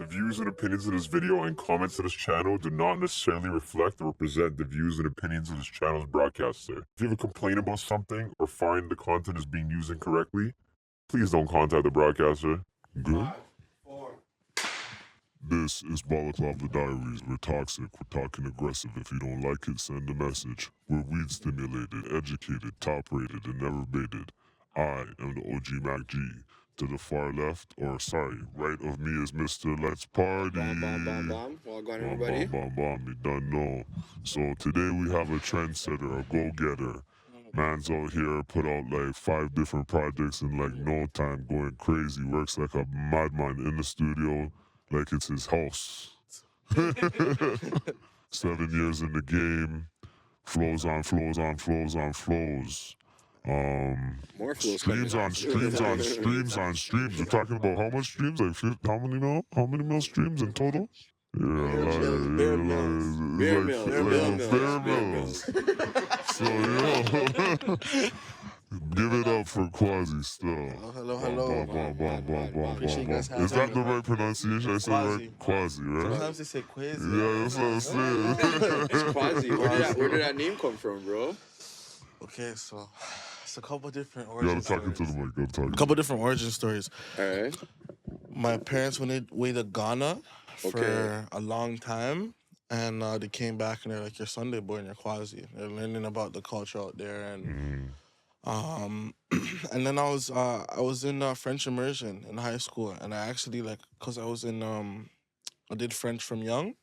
The views and opinions of this video and comments to this channel do not necessarily reflect or represent the views and opinions of this channel's broadcaster. If you have a complaint about something or find the content is being used incorrectly, please don't contact the broadcaster. Good? 5, 4. This is Balaclava Diaries. We're toxic, we're talking aggressive. If you don't like it, send a message. We're weed stimulated, educated, top rated, and never baited. I am the OG MacG. To the far left, or sorry, right of me is Mr. Let's Party. Bomb. Well, go on, everybody. Bomb. You don't know. So today we have a trendsetter, a go-getter. Man's out here, put out like 5 different projects in like no time, going crazy. Works like a madman in the studio, like it's his house. 7 years in the game, flows on flows. More flows streams on streams. We're talking about how much streams? Like how many mil? How many mil streams in total? Bare mills. So give it up for Quasi still. Hello. Appreciate you guys having Is that me. the right pronunciation? I say right? Quasi, right? Sometimes they say Quasi. Yeah, that's what I'm saying. It's Quasi. Where did that name come from, bro? Okay, so it's a couple different You origin gotta talk into stories. the mic. Gotta talk. A couple different origin stories. All right. My parents went away to Ghana for Okay. a long time, and they came back and they're like, "You're Sunday boy and you're Quasi." They're learning about the culture out there, and and then I was in French immersion in high school, and I actually cause I was in I did French from young.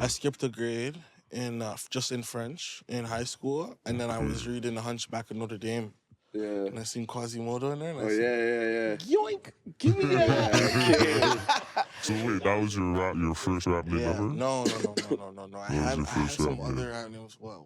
I skipped a grade in just in French in high school, and then I was reading The Hunchback of Notre Dame, Yeah. and I seen Quasimodo in there. And Oh, I said, yeah. Yoink! Give me that! So wait, that was your first rap name Yeah. ever? No. I had your first some rap name? other rap names. What?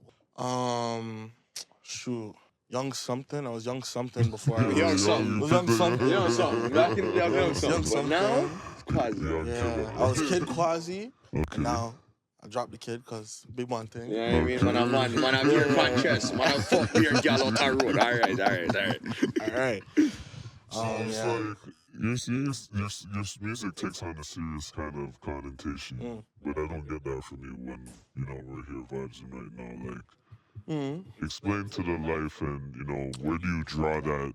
Shoot. Young something. I was young something before I was Young something. was young something. Young something. Back in the day, young something. But now, it's Quasi. Yeah. I was Kid Quasi. Okay. And now I dropped the kid because big one thing. Yeah, I mean, man, I'm here on chest. Man, I'm fuck beer gal out the road. All right. All right. So it's Yeah. like your music takes on a serious kind of connotation, but I don't get that from you when we're here vibing right now. Like, explain to the life and where do you draw that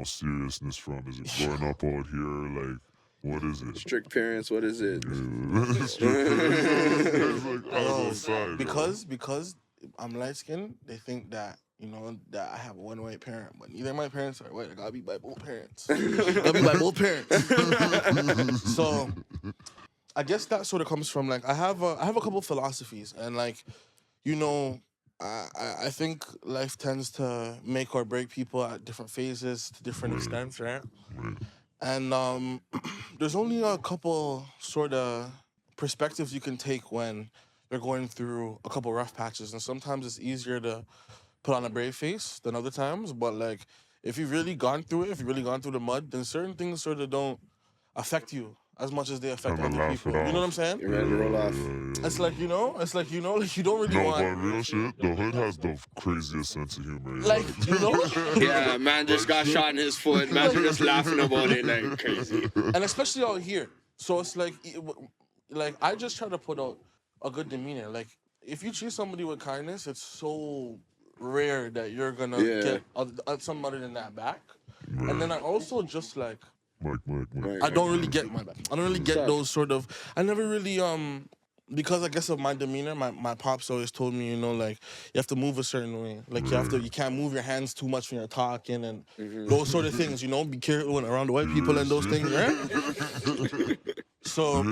seriousness from? Is it growing up out here? Like, what is it? Strict parents, what is it? It's like outside, Because I'm light skinned, they think that that I have one white parent, but neither of my parents are white. I gotta be by both parents. So I guess that sort of comes from I have a couple philosophies, and I think life tends to make or break people at different phases to different extents, right? And there's only a couple sort of perspectives you can take when you're going through a couple rough patches, and sometimes it's easier to put on a brave face than other times. But if you've really gone through it, if you've really gone through the mud, then certain things sort of don't affect you as much as they affect Kinda other laugh people. it You know what I'm off. saying? You ready to roll off? It's like you don't really No, want but real shit, the hood has the craziest sense of humor. Yeah, man just got shot in his foot. Man just laughing about it like crazy. and especially out here. So it's like I just try to put out a good demeanor. Like if you treat somebody with kindness, it's so rare that you're gonna get something other than that back. And then I also just Mike. I don't really get my back. I don't really get those sort of. I never really because I guess of my demeanor. My pops always told me, you have to move a certain way. Like you can't move your hands too much when you're talking and those sort of things. Be careful when around the white people and those things, right? So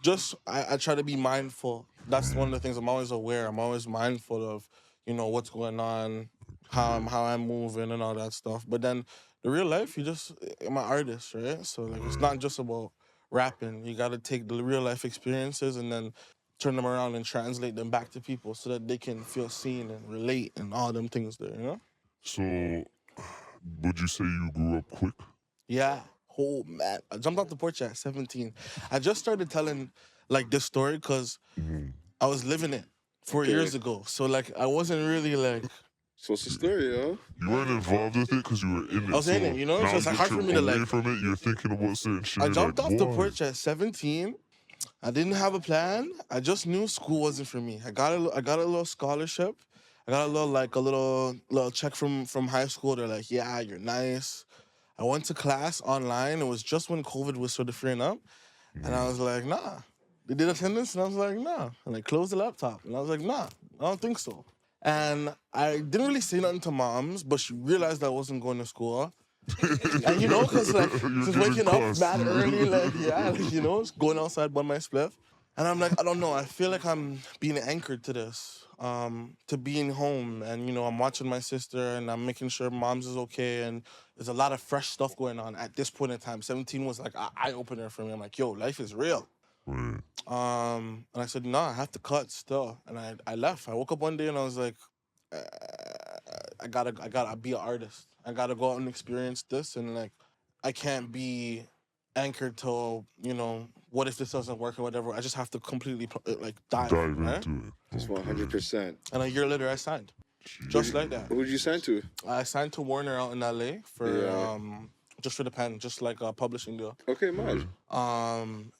just I try to be mindful. That's one of the things I'm always aware. I'm always mindful of, what's going on, how I'm moving and all that stuff. But then the real life, I'm an artist, right? So it's not just about rapping. You gotta take the real life experiences and then turn them around and translate them back to people so that they can feel seen and relate and all them things there, So, would you say you grew up quick? Yeah. Oh, man. I jumped off the porch at 17. I just started telling, this story because I was living it 4 years ago. So, I wasn't really, So what's the story, yo? You weren't involved with it because you were in it. I was in it, you know? Now So it's like that hard for you're me to away like. from it, you're thinking about certain shit. I you're jumped like, off the why? porch at 17. I didn't have a plan. I just knew school wasn't for me. I got a little scholarship. I got a little check from high school. They're like, yeah, you're nice. I went to class online. It was just when COVID was sort of freeing up. And I was like, nah. They did attendance, and I was like, nah. And I closed the laptop, and I was like, nah, I don't think so. And I didn't really say nothing to moms, but she realized I wasn't going to school. And you know, because like, just waking up mad early, like, yeah, like, you know, just going outside by my spliff. And I'm like, I don't know, I feel like I'm being anchored to this, to being home. And, you know, I'm watching my sister, and I'm making sure mom's is okay. And there's a lot of fresh stuff going on at this point in time. 17 was like an eye-opener for me. I'm like, yo, life is real. Right. And I said, no, I have to cut still. And I left. I woke up one day and I was like, I gotta be an artist. I gotta go out and experience this. And like, I can't be anchored to, you know, what if this doesn't work or whatever. I just have to completely like dive right? into it. That's 100%. And a year later I signed. Just like that. Who did you sign to? I signed to Warner out in LA for just for the pen, just like a publishing deal. Okay, man.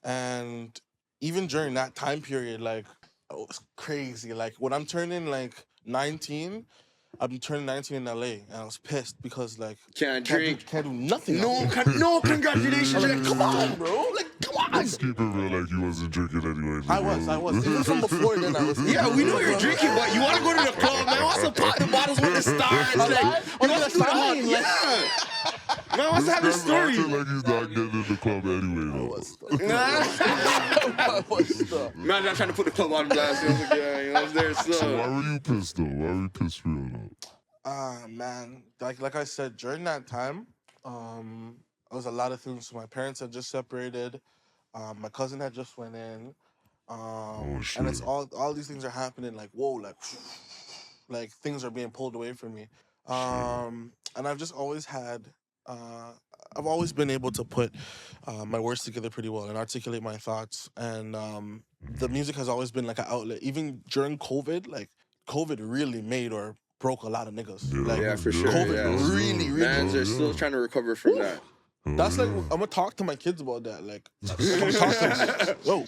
And even during that time period, like, it was crazy. Like, when I'm turning, like, 19, I'm turning 19 in LA, and I was pissed because, like... Can't drink. Can't do nothing. No, congratulations. Like, come on, bro. Like, come on. Let's keep it real, like you wasn't drinking anyway. I was. Even from before then, I was. Yeah, we know you're drinking, but you want to go to the club, man. Wants to pop the bottles with the stars. Like, you want to do the hot, yeah. Man, what's that story? I feel like he's not getting in the club anyway, I was stuck. Man, I'm trying to put the club on blast. You know what I'm there, So why were you pissed, though? Why were you pissed for real, though? Man. Like I said, during that time, there was a lot of things. My parents had just separated. My cousin had just went in. And it's all these things are happening, like, whoa, like things are being pulled away from me. And I've just always had... I've always been able to put my words together pretty well and articulate my thoughts. And the music has always been like an outlet. Even during COVID, like, COVID really made or broke a lot of niggas. Yeah, Like, for sure. COVID really... Mans are still trying to recover from that. That's like, I'm gonna talk to my kids about that. Like, I'm gonna talk to them. Whoa,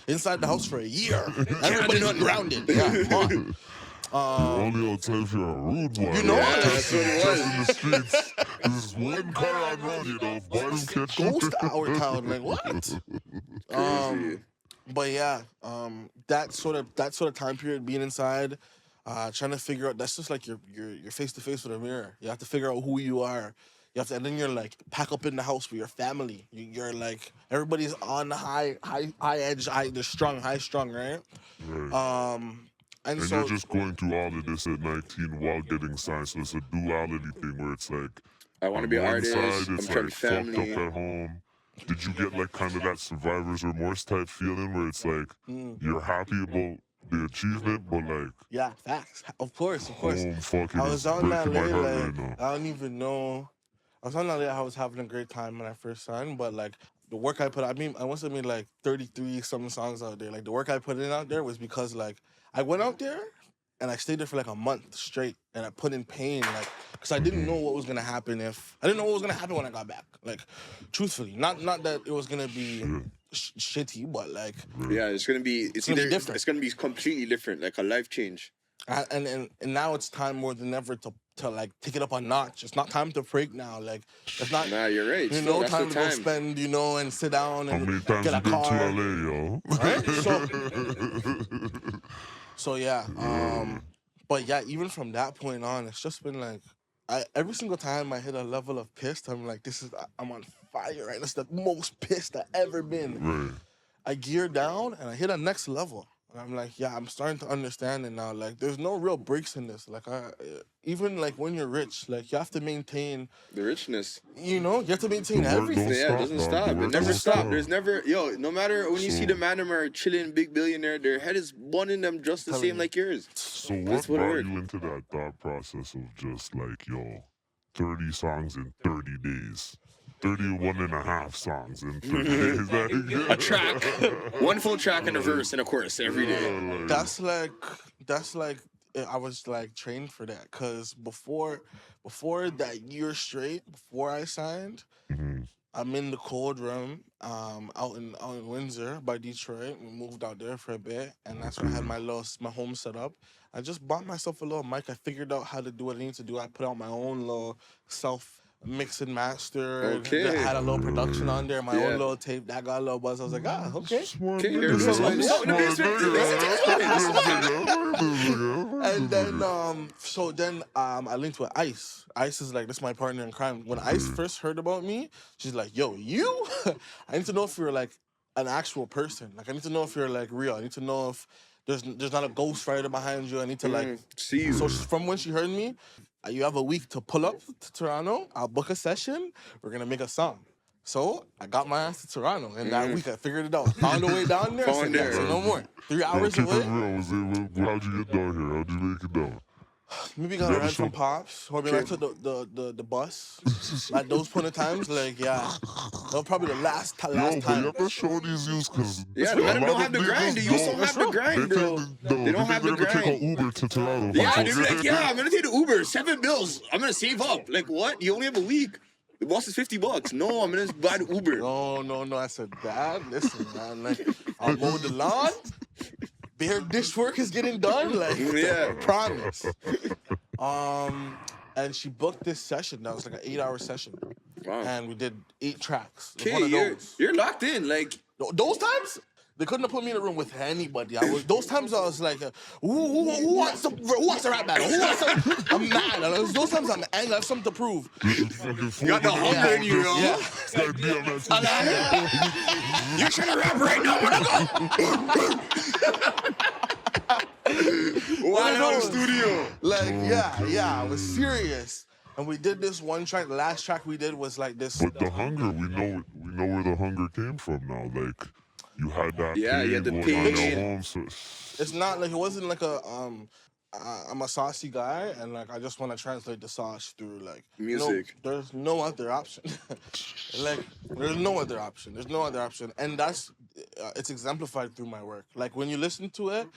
inside the house for a year. Everybody's grounded. Yeah, come on. You're only on time for a rude boy. You know, that's what it was. In the streets. There's one car on road, you know. Bottom catch Ghost our town. Like, what? But yeah, that sort of time period, being inside, trying to figure out. That's just like you're face to face with a mirror. You have to figure out who you are. You have to, and then you're like pack up in the house with your family. You're like, everybody's on the high edge, they're high strung, right? Right. And you're just going through all of this at 19 while getting signed. So it's a duality thing where it's like, I want to be an artist. I'm it's trying like to be family. fucked up at home. Did you get like kind of that survivor's remorse type feeling where it's like you're happy about the achievement, but like, yeah, facts. Of course. Fucking I was on that breaking my late, heart like, right now. I don't even know. I was on that late, I was having a great time when I first signed, but like, the work I put, I must have made like 33 something songs out there. Like, the work I put in out there was because like, I went out there and I stayed there for like a month straight, and I put in pain, like, because I didn't know what was gonna happen I didn't know what was gonna happen when I got back. Like, truthfully, not that it was gonna be shitty, but like, yeah, it's gonna be different. It's gonna be completely different, like a life change. And now it's time more than ever to like take it up a notch. It's not time to break now. Like, it's not. Nah, you're right. You know, time to go spend, you know, and sit down and how many times get a you been car. to LA, yo? Right? So yeah. But yeah, even from that point on, it's just been like, every single time I hit a level of pissed, I'm like, I'm on fire, right? That's the most pissed I've ever been. Right. I gear down and I hit a next level. And I'm like, yeah, I'm starting to understand it now. Like, there's no real breaks in this. Like, even like when you're rich, like, you have to maintain the richness. You know, you have to maintain everything. Yeah, it doesn't stop. It never stops. There's never, no matter when you see the man them are chilling, big billionaire, their head is one in them just the same like yours. So what brought you into that thought process of just like, 30 songs in 30 days? 31 and a half songs in 30 days. A track. One full track and a verse and a chorus every day. That's like I was like trained for that because before that year straight, before I signed, I'm in the cold room, out in Windsor by Detroit. We moved out there for a bit, and that's when I had my home set up. I just bought myself a little mic. I figured out how to do what I need to do. I put out my own little self mix and master. Okay. I had a little production on there, my own Yeah. little tape that got a little buzz. I was like, okay. Smart Okay, nigga, here's yo. something. Smart No, nigga. And then I linked with Ice. Ice is like, this is my partner in crime. When Ice first heard about me, she's like, yo, you? I need to know if you're like an actual person. Like, I need to know if you're like real. I need to know if there's not a ghostwriter behind you. I need to like See you. So from when she heard me, you have a week to pull up to Toronto. I'll book a session. We're gonna make a song. So I got my ass to Toronto, and that week I figured it out. Found a way down there. I said, Found yeah, there. so no more. 3 Yo, hours keep it away. real. How'd you get down here? How'd you make it down? Maybe got a rent from Pops, or maybe I took the bus. Like those point of times, like yeah, that was probably the last Yo, time. but you have to show these youths because Yeah, the men don't have the grind. The youths don't have the grind, bro. They don't have the They're gonna take grind. an Uber to Toronto. Yeah, they'd be like, yeah, I'm gonna take the Uber, $7 I'm gonna save up. Like what? You only have a week. The boss is $50. No, I'm gonna buy the Uber. No. I said, Dad, listen, man. Like I'll mow the lawn. Bare dish work is getting done. Like Yeah. promise. And she booked this session. That was like an 8-hour session. Wow. And we did 8 tracks. It was one Okay, of those. you're locked in. Like, Those times, they couldn't have put me in a room with anybody. Those times I was like, who wants to rap battle? Who wants to? I'm mad. Those times I'm angry. I have something to prove. you got the hunger in you, yo. Yeah. You're trying to rap right now, motherfucker. Why out of the studio? Like, yeah, I was serious. And we did this one track. The last track we did was like this. But the hunger, we know where the hunger came from now. Like, you had that Yeah, you had the going pain. on your home. So It's not like, it wasn't like I'm a saucy guy, and like I just want to translate the sauce through like Music. There's no other option. Like there's no other option. There's no other option, and that's it's exemplified through my work. Like when you listen to it,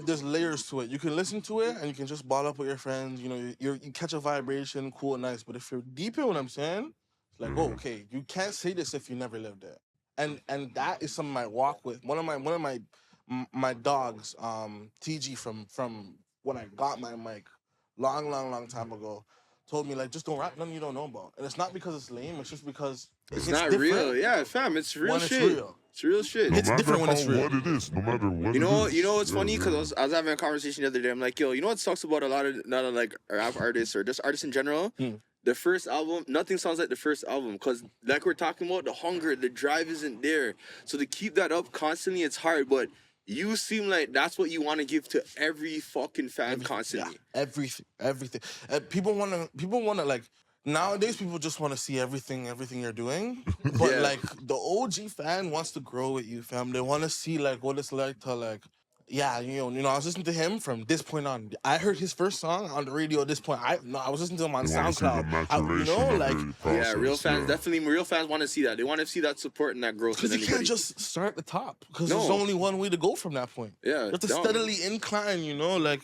there's layers to it. You can listen to it and you can just ball up with your friends. You know, you catch a vibration, cool, nice. But if you're deep in what I'm saying, it's like, oh, okay, you can't say this if you never lived it. And that is something I walk with. One of my dogs, TG from when I got my mic, long time ago, told me like, just don't rap nothing you don't know about. And it's not because it's lame. It's just because It's not real. Yeah, fam, it's real shit. It's real. It's real shit. It's different when it's real. What it is, no matter what. You know, it is. you know what's funny? Because I was having a conversation the other day. I'm like, yo, you know what sucks about a lot of like rap artists or just artists in general? The first album, nothing sounds like the first album. Because like we're talking about, the hunger, the drive isn't there. So to keep that up constantly, it's hard. But you seem like that's what you want to give to every fucking fan constantly. Yeah, everything. People wanna like. Nowadays, people just want to see everything you're doing. But Yeah. like the OG fan wants to grow with you, fam. They want to see like what it's like to like, yeah, you know. I was listening to him from this point on. I heard his first song on the radio at this point. I was listening to him on You wanna see the SoundCloud. maturation of Like, the process, Yeah, real fans, yeah. definitely real fans want to see that. They want to see that support and that growth in because you anybody. can't just start at the top. Because No. there's only one way to go from that point. Yeah, You have to down. steadily incline, like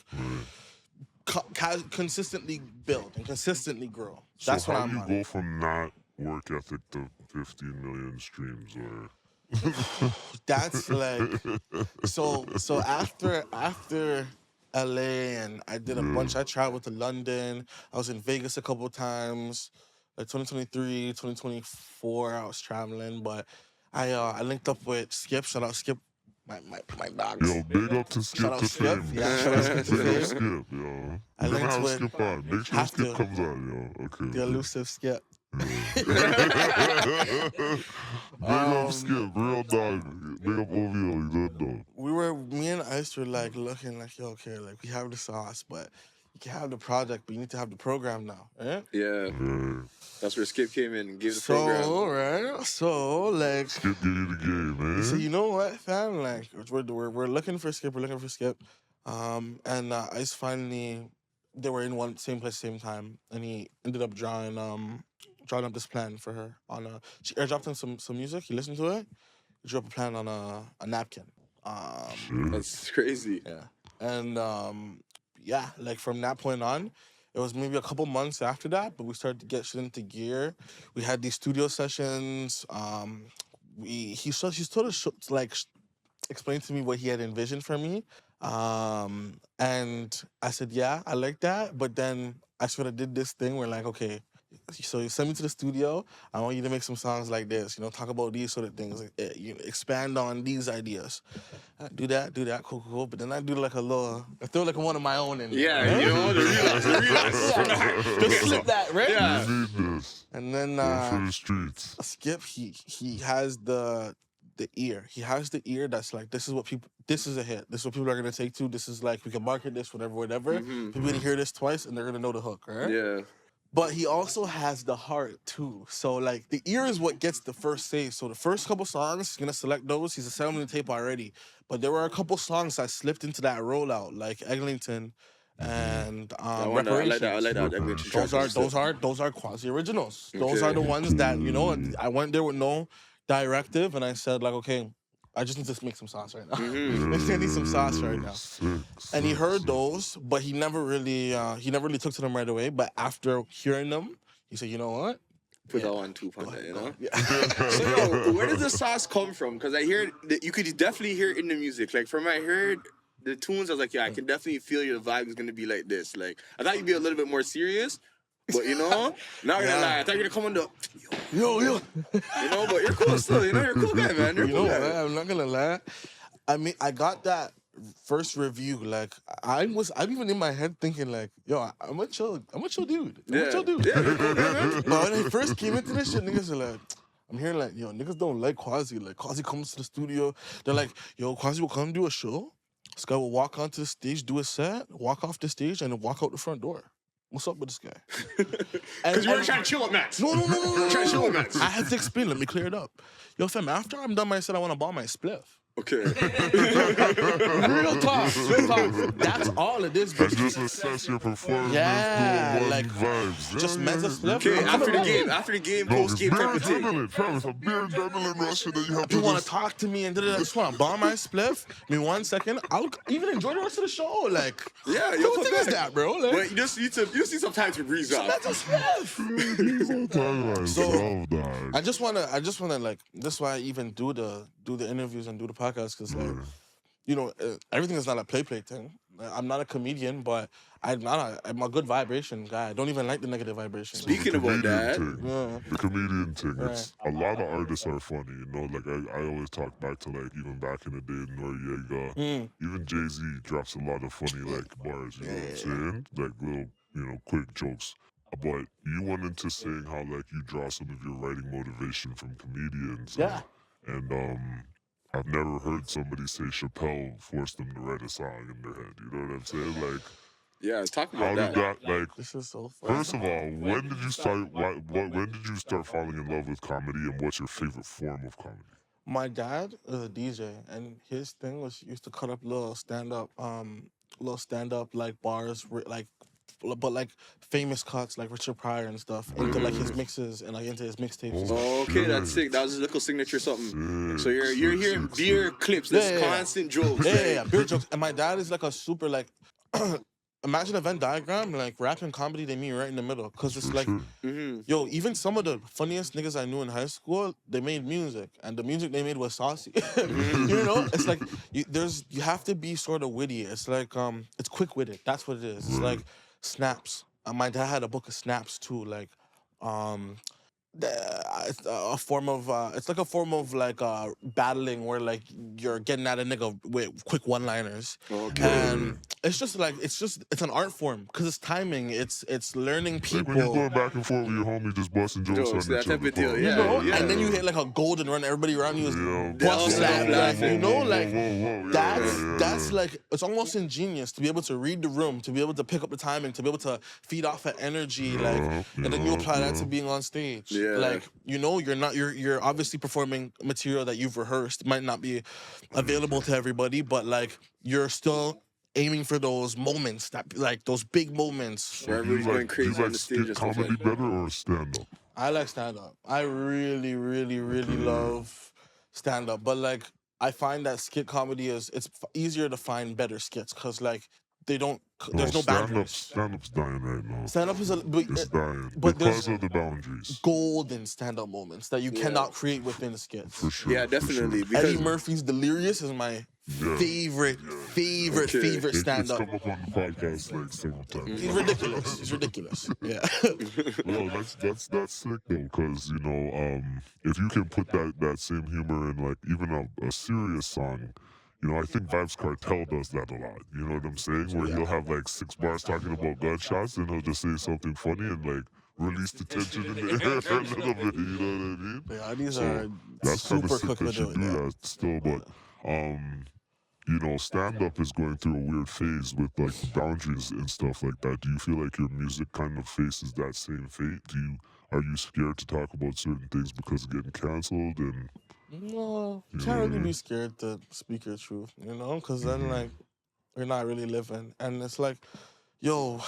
consistently build and consistently grow. So That's what how I'm you on. go from that work ethic to 15 million streams or That's like so after LA and I did a bunch. I traveled to London. I was in Vegas a couple times. Like 2023, 2024, I was traveling, but I linked up with Skip. Shout out Skip, my dogs. Yo, big up to Skip Shout out to Skip. fame. Yeah, shout out Skip to Big up fame. Skip, yo. I We're gonna linked have with- Skip on. Make sure have Skip to. comes on, yo. Okay. The elusive Skip. Big up Skip, real dog. Big up OVO, you good dog. Me and Ice were like looking like, yo, okay, like we have the sauce, but you can have the project, but you need to have the program now. Eh? Yeah, Yeah. that's where Skip came in and gave the So, program. right? So, like, Skip give you the game, man. so you know what, fam? Like, we're looking for Skip. We're looking for Skip. And Ice finally, they were in same place, same time, and he ended up drawing up this plan for her on she airdropped him some music. He listened to it. He drew up a plan on a napkin. That's crazy. Yeah. And yeah, like from that point on, it was maybe a couple months after that, but we started to get shit into gear. We had these studio sessions. He sort of explained to me what he had envisioned for me. And I said, yeah, I like that. But then I sort of did this thing where like, okay, so you send me to the studio. I want you to make some songs like this, talk about these sort of things, like, expand on these ideas. Do that, cool. But then I do like I throw like one of my own in there. Yeah, right? the relapse. Just slip that, right? Yeah. You need this. And then For the streets. Skip, he has the ear. He has the ear that's like, this is a hit. This is what people are gonna take to. This is like, we can market this, whatever. People gonna hear this twice and they're gonna know the hook, right? Yeah. But he also has the heart too. So like the ear is what gets the first say. So the first couple songs, he's gonna select those. He's selling the tape already. But there were a couple songs that slipped into that rollout, like Eglinton and I like that. Those are quasi originals. Those are the ones that, I went there with no directive and I said like, okay, I just need to make some sauce right now. I need some sauce right now. And he heard those, but he never really took to them right away. But after hearing them, he said, you know what? Put that one too, Yeah. So yo, where does the sauce come from? Because I hear that you could definitely hear it in the music. Like from I heard the tunes, I was like, yeah, I can definitely feel your vibe is gonna be like this. Like I thought you'd be a little bit more serious. But not gonna lie, I thought you're gonna come on the yo. But you're cool still, you're a cool guy, man. You're a cool guy. Man, I'm not gonna lie. I mean, I got that first review, like I'm even in my head thinking like, yo, I'm a chill dude. I'm a chill dude. Yeah, But when I first came into this shit, niggas are like, I'm hearing like, yo, niggas don't like Quasi. Like Quasi comes to the studio, they're like, yo, Quasi will come do a show. This guy will walk onto the stage, do a set, walk off the stage, and then walk out the front door. What's up with this guy? Because you were trying to chill with Max. No. Trying to chill with Max. I had to explain. Let me clear it up. Yo, fam, after I'm done my set, I want to bomb my spliff. Okay. Real talk. That's all it is. And just assess your performance. Yeah, do like vibes. just mental spliff. Okay, after the game, post game type of thing. It's a beer adrenaline rush that you have If you to want just... to talk to me and I just want to bomb my spliff, I mean, 1 second, I'll even enjoy the rest of the show. Like, yeah, yo, what thing is that, bro? Like, but you just need some time to breathe out. mental spliff. So I just wanna like, that's why I even do the interviews and do the podcast, because like, everything is not a play thing. I'm not a comedian, but I'm a good vibration guy. I don't even like the negative vibration. Speaking about that, the comedian thing, it's a lot of artists are funny, like I always talk back to like even back in the day Noriega, even Jay-Z drops a lot of funny like bars, you know what I'm saying? Like little, quick jokes. But you went into saying how like you draw some of your writing motivation from comedians. Yeah. And I've never heard somebody say Chappelle forced them to write a song in their head. You know what I'm saying? Like, yeah, talk how about did that like? This is so funny. First of all, when did you start? When did you start falling in love with comedy, and what's your favorite form of comedy? My dad is a DJ, and his thing was he used to cut up little stand up like bars, but like famous cuts like Richard Pryor and stuff into like his mixes and like into his mixtapes. Oh, okay, that's sick. That was his little signature something. So you're hearing beer clips, this constant jokes. Yeah, beer jokes. And my dad is like a super like. Imagine a Venn diagram, like rap and comedy, they meet right in the middle. Because it's like, yo, even some of the funniest niggas I knew in high school, they made music. And the music they made was saucy. It's like, you have to be sort of witty. It's like, it's quick-witted. That's what it is. It's like snaps. My dad had a book of snaps too. Like, it's a form of battling where like you're getting at a nigga with quick one-liners. Okay. And it's an art form because it's timing. It's learning people. Like when you're going back and forth with your homie, just busting jokes on each that type other. of deal. Yeah. And then you hit like a golden run. Everybody around you is bust laughing. That's like, it's almost ingenious to be able to read the room, to be able to pick up the timing, to be able to feed off that energy, and then you apply that to being on stage. Yeah. Like, you're obviously performing material that you've rehearsed. It might not be available to everybody, but like you're still aiming for those moments, that like those big moments. Where everybody's going crazy on the stage. Do you like comedy better or stand-up? I like stand-up. I really, really, really love stand-up. But like, I find that skit comedy it's easier to find better skits because like they don't there's no boundaries. Stand-up's dying right now. Stand up is It's dying but because there's of the boundaries. golden stand up moments that you Yeah. cannot create within skits. For sure. Yeah, for definitely. Sure. Because Eddie Murphy's Delirious is my Yeah. favorite Okay. stand It's up. come up on the podcast like several times. He's ridiculous. He's ridiculous. Yeah. Well, that's sick though, because you know, if you can put that same humor in like even a serious song, you know, I think Vibes Cartel does that a lot. You know what I'm saying? Where he'll have like 6 bars talking about gunshots, and he'll just say something funny and like release the tension in the air a little bit. You know what I mean? Yeah, these So are that's kind super of sick quick to that you do. do Yeah. that still, but you know, stand up is going through a weird phase with like boundaries and stuff like that. Do you feel like your music kind of faces that same fate? Are you scared to talk about certain things because of getting canceled? And No, you can't really be scared to speak your truth, you know, because then like you're not really living, and it's like, yo,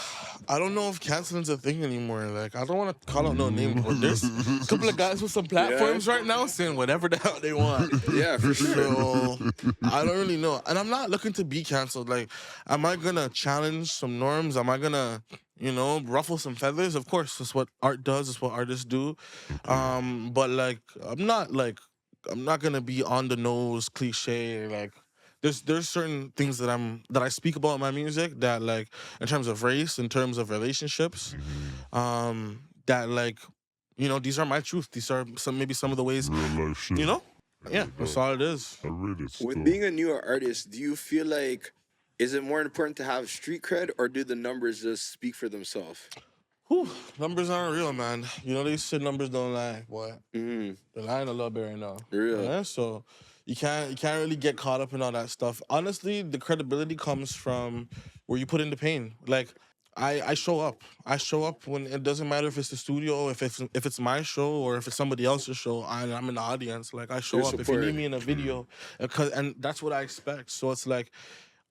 I don't know if canceling's a thing anymore. Like, I don't want to call out no names, but there's a couple of guys with some platforms right now saying whatever the hell they want. yeah, for sure. So I don't really know, and I'm not looking to be canceled. Like, am I gonna challenge some norms? Am I gonna, you know, ruffle some feathers? Of course, that's what art does. It's what artists do. But like, I'm not gonna be on the nose cliche. Like, there's certain things that I speak about in my music that like in terms of race, in terms of relationships, that like, you know, these are my truth. These are maybe some of the ways, real life shit. you know. Yeah, that's all it is. I read it still. With being a newer artist, do you feel like is it more important to have street cred or do the numbers just speak for themselves? Whew, numbers aren't real, man. You know these shit numbers don't lie, boy. Mm, They're lying a little bit right now. Real. Yeah, so you can't really get caught up in all that stuff. Honestly, the credibility comes from where you put in the pain. Like I show up. I show up when it doesn't matter if it's the studio, if it's my show or if it's somebody else's show. I'm in the audience. Like I show Your up. If you support. need me in a video, and that's what I expect. So it's like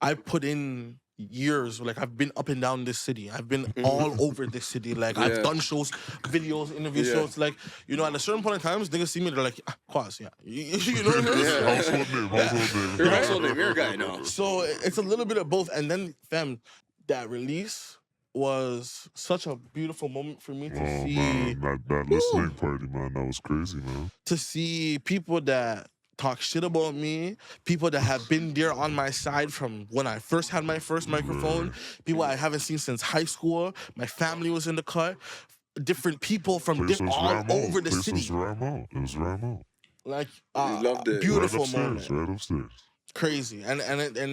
I put in years. Like I've been up and down this city. I've been all over this city. Like Yeah. I've done shows, videos, interviews. Yeah. So it's like, you know, at a certain point in time, niggas see me, they're like, Quaz, yeah. You know what I mean? Yeah. Household name. Your household name, you're a guy now. So it's a little bit of both. And then, fam, that release was such a beautiful moment for me to Oh see. man, that listening party, man, that was crazy, man. To see people that talk shit about me, people that have been there on my side from when I first had my first microphone, people I haven't seen since high school. My family was in the cut. Different people from Place was all Ramo. over the Place city. was Ramo. It was Ramo. Like, loved it. beautiful Right moment. upstairs, right upstairs. Crazy. And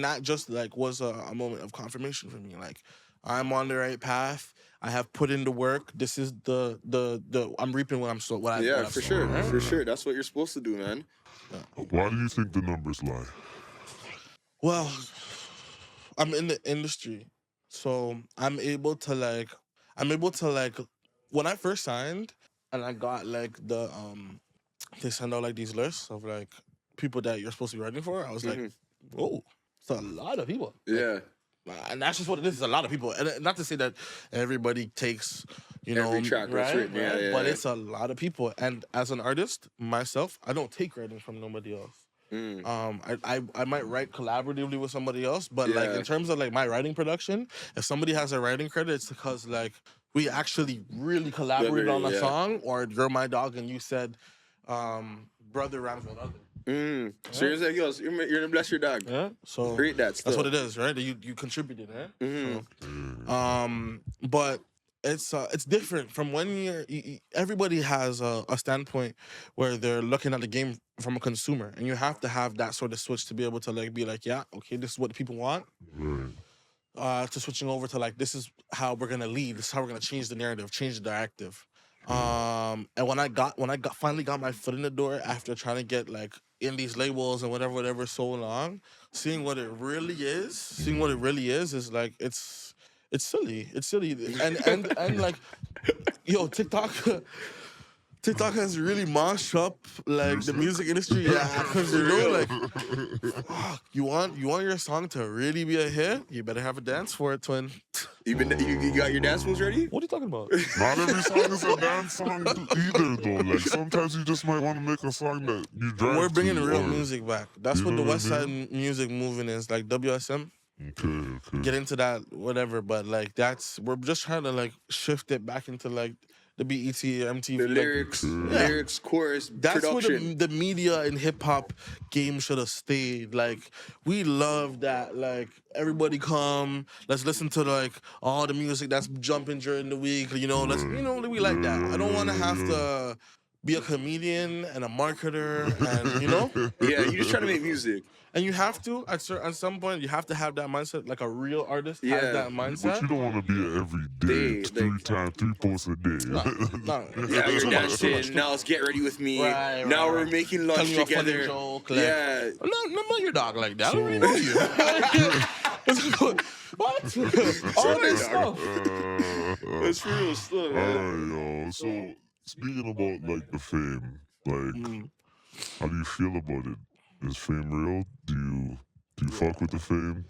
that just like was a moment of confirmation for me. Like, I'm on the right path. I have put in the work. This is the I'm reaping what I've Yeah, what I've for sown, sure. right? For sure. That's what you're supposed to do, man. Uh-huh. Why do you think the numbers lie? Well, I'm in the industry, so I'm able to like when I first signed and I got like they send out like these lists of like people that you're supposed to be writing for. I was like, whoa, it's a lot of people. Yeah. And that's just what it is. It's a lot of people, and not to say that everybody takes, you know, Every track that's right, written, yeah, right? yeah, But yeah. it's a lot of people. And as an artist, myself, I don't take writing from nobody else. I might write collaboratively with somebody else, but like Yeah. in terms of like my writing production, if somebody has a writing credit, it's because like we actually really collaborated on a yeah. song, or you're my dog and you said, brother rhymes with other. So you're like, yo, you're gonna bless your dog. Yeah, so Read that still. that's what it is, right? You contributed, right? Mm-hmm. So, but it's different from when everybody has a standpoint where they're looking at the game from a consumer, and you have to have that sort of switch to be able to like be like, yeah, okay, this is what the people want. Right. To switching over to like, this is how we're gonna lead. This is how we're gonna change the narrative, change the directive. And when I finally got my foot in the door after trying to get like in these labels and whatever so long, seeing what it really is like it's silly. It's silly. And like, yo, TikTok TikTok has really mashed up like the music industry. Yeah, because you know, like, fuck, you want your song to really be a hit, you better have a dance for it, twin. You got your dance moves ready? What are you talking about? Not every song is a dance song either, though. Like, sometimes you just might want to make a song that you drive We're bringing to, real or- music back. That's You what the know what I West Side music movement is, like WSM. Okay. Get into that, whatever. But like, we're just trying to like shift it back into like the BET, MTV, The like, lyrics, chorus, that's production. where the media and hip hop game should have stayed. Like, we love that. Like, everybody come, let's listen to like all the music that's jumping during the week. You know, we like that. I don't want to have to be a comedian and a marketer, and you know. Yeah, you just trying to make music. And you have to at some point you have to have that mindset. Like a real artist has that But mindset. you don't want to be an every day, three posts a day. No. Yeah, you're Too much. dancing. Now let's get ready with me. Right, now right, we're right. making Tell lunch me a funny together. joke, like, Yeah. No, not your dog like that. I don't really know you. What? All this stuff. That's real stuff, man. Alright, yo. So speaking about like the fame, like how do you feel about it? Is fame real? Do you fuck with the fame?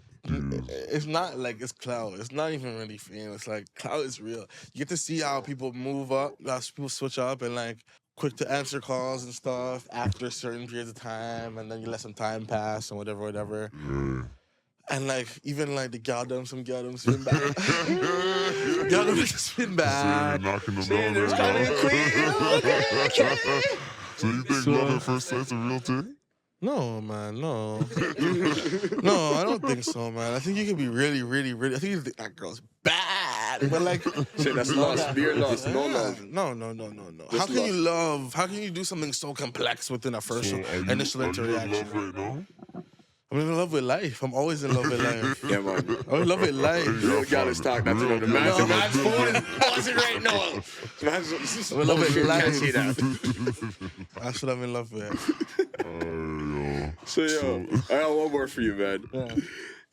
It's not like it's clout. It's not even really fame. It's like clout is real. You get to see how people move up, how people switch up, and like quick to answer calls and stuff after certain periods of time, and then you let some time pass and whatever. Yeah. And like even like the some gal spin back. Gal them spin back. Knocking them See, down there's there, kind yo. of clean. So you think love at first sight's a real thing? No, man, no. No, I don't think so, man. I think you can be really, really, really. I think you think that girl's bad, but like, Shit, that's lost. Beer lost. No love. No. How Just can you love? How can you do something so complex within a first initial Are you interaction? in love right now? I'm in love with life. I'm always in love with life. Yeah, man. I'm in love with life. Real gallus talk. That's Real the man's gallus. man's phone is buzzing right now. Man's, I'm in love with life. can't say that. That's what I'm in love with. Yo. So, yo, I got one more for you, man. Yeah.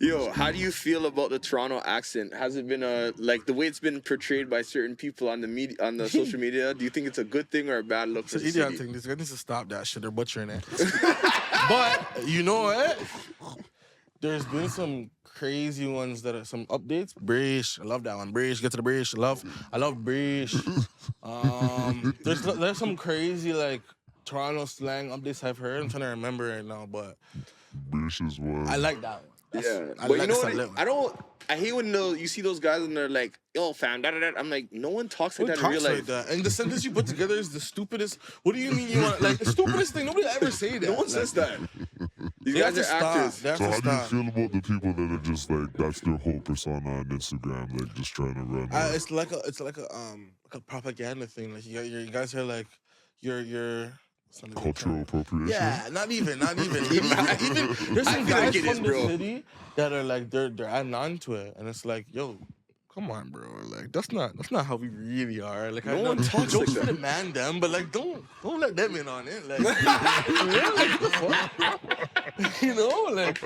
Yo, how do you feel about the Toronto accent? Has it been like the way it's been portrayed by certain people on the media, on the social media? Do you think it's a good thing or a bad look It's for an the idiot city? thing. This guy needs to stop that shit. They're butchering it. But you know what? There's been some crazy ones that are some updates. British, I love that one. British, get to the British. I love British. There's some crazy like Toronto slang updates I've heard. I'm trying to remember right now, but British is what? I like that one. Yeah, I but like you know that what? I hate when you see those guys and they're like, "Yo, fam, da da da." I'm like, no one talks like Who that in real talks life. like that? And the sentence you put together is the stupidest. What do you mean you want like the stupidest thing? Nobody ever say that. No one Like, says that. These They have guys to are stop. actors. They have So to how do you stop. feel about the people that are just like that's their whole persona on Instagram, like just trying to run? It's like a propaganda thing. Like you guys are like your Cultural appropriation. Yeah, not even. even there's I some feel like guys it is, from the bro. city that are like they're adding on to it, and it's like, yo, come on, bro. Like that's not how we really are. Like No one talks jokes like that. for the man them, but like don't let them in on it. Like, like what the fuck? You know, like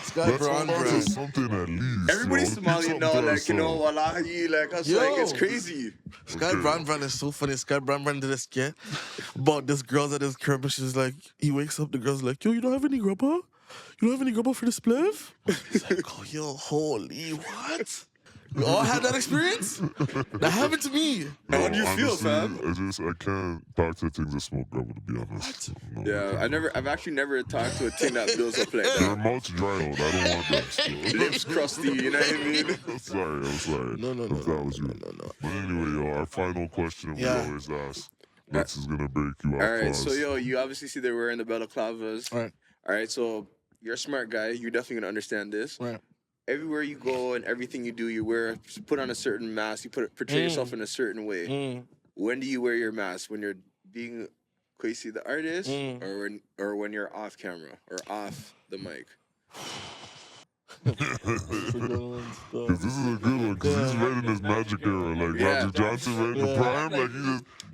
Sky That's Brown, hold on bro. to something at least. Everybody's yo. Somali Keep now, something to like, you know, yourself. wallahi, like, I was Yo. like, it's crazy. Sky Brown is so funny. Sky Brown did a skit about this girl's at his crib, and she's like, he wakes up, the girl's like, yo, you don't have any grubber? You don't have any grubber for the spliff? He's like, oh, yo, holy, what? We all had that experience? That happened to me. And how do you feel, honestly, fam? I can't talk to things that smoke rubber, to be honest. No, Yeah, I've actually never talked to a thing that builds up like Their that. mouth's dry out. I don't want them still. Lips crusty, you know what I mean? I'm sorry. No. If that was you. But anyway, yo, our final question Yeah. we always ask. This is gonna break you off. All right, pause. so yo, you obviously see they're wearing the balaclavas. Right. All right, so you're a smart guy. You're definitely gonna understand this. Right. Everywhere you go and everything you do, you put on a certain mask. You portray yourself in a certain way. When do you wear your mask? When you're being Kwesi the artist, or when you're off camera or off the mic? Cause this is a good one, cause he's right in his magic era, like Yeah. Magic Johnson right in the prime, like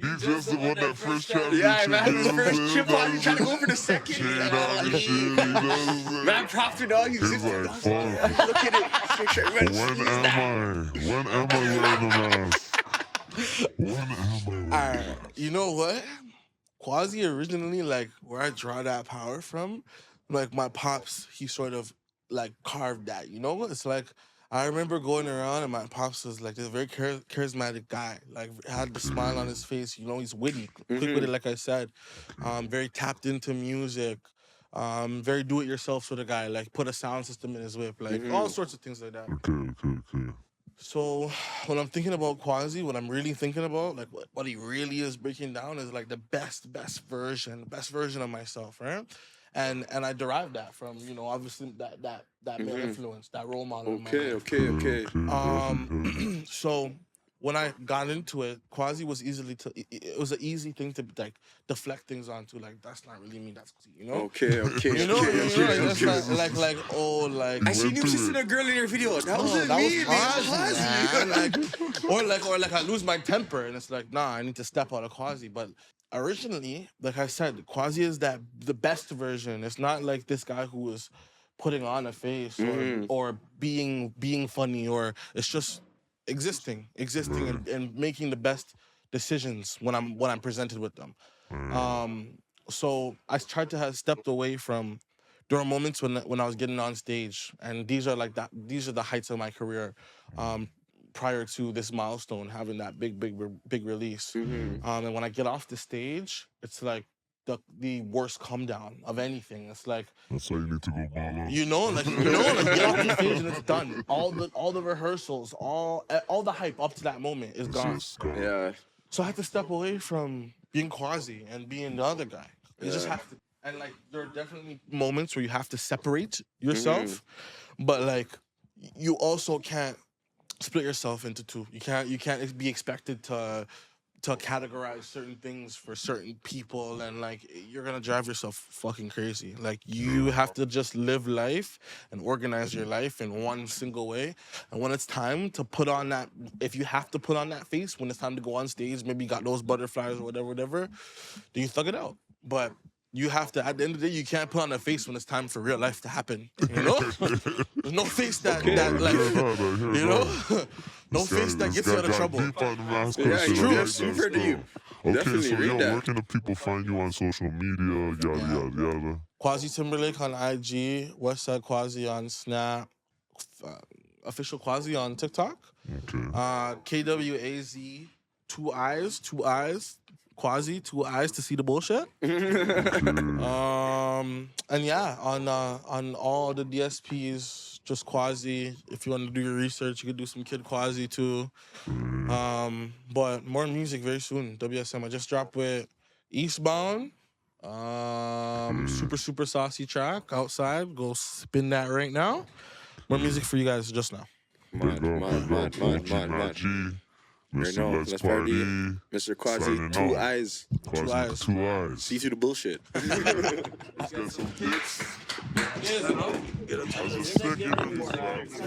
he's just the one that first championship. Yeah, man, his you know what I'm first saying? chip on, he's trying to go for the second. Chain on and shit, you know what I'm saying? Man, props to dog. He's like, fuck. Look at it. Make sure everybody When sees that. am I wearing a mask? When am I ready? Alright, you know what? Quasi originally, like where I draw that power from, like my pops, he sort of like carved that. You know, it's like I remember going around and my pops was like this very charismatic guy. Like had the smile on his face. You know, he's witty, quick with it. Like I said, very tapped into music. Very do-it-yourself sort of guy. Like put a sound system in his whip. Like all sorts of things like that. Okay. So when I'm thinking about Quasi, what I'm really thinking about, like what he really is breaking down is like the best version of myself, right? And I derived that from, you know, obviously that male influence, that role model. Okay. So when I got into it, Quasi was it was an easy thing to like deflect things onto. Like that's not really me, that's you know. Okay. You know, like oh, like I seen you kissing a girl in your video. That wasn't me, man. Like I lose my temper and it's like, nah, I need to step out of Quasi. But originally, like I said, Quasi is the best version. It's not like this guy who was putting on a face or being funny, or it's just existing and making the best decisions when I'm presented with them. So I tried to have stepped away from. There were moments when I was getting on stage, and these are the heights of my career, prior to this milestone, having that big release. And when I get off the stage, it's like the worst come down of anything. It's like that's why you need to go ball out. you know, like get off the stage and it's done. All the rehearsals, all the hype up to that moment is gone. Yeah. So I had to step away from being Quasi and being the other guy. You just have to. And like there are definitely moments where you have to separate yourself, but like you also can't split yourself into two. You can't be expected to categorize certain things for certain people, and like you're gonna drive yourself fucking crazy. Like you have to just live life and organize your life in one single way. And when it's time to put on that, if you have to put on that face when it's time to go on stage, maybe you got those butterflies or whatever, then you thug it out. But you have to, at the end of the day, you can't put on a face when it's time for real life to happen. You know? There's no face that like, you know? No face that gets you out of trouble. Yeah, it's true. Like Super deep. Okay, Definitely so read that. where can the people find you on social media? Yada. Quasi Timberlake on IG, Westside Quasi on Snap, official Quasi on TikTok. Okay. KWAZ, two eyes. Quasi, 2 eyes to see the bullshit. And yeah, on all the DSPs, just Quasi. If you want to do your research, you could do some Kid Quasi too. But more music very soon. WSM. I just dropped with Eastbound. Super saucy track outside. Go spin that right now. More music for you guys just now. Mad. Mr. Let's Party, Mr. Quasi, two eyes. Two eyes. See through the bullshit. Let's get some hits. Get a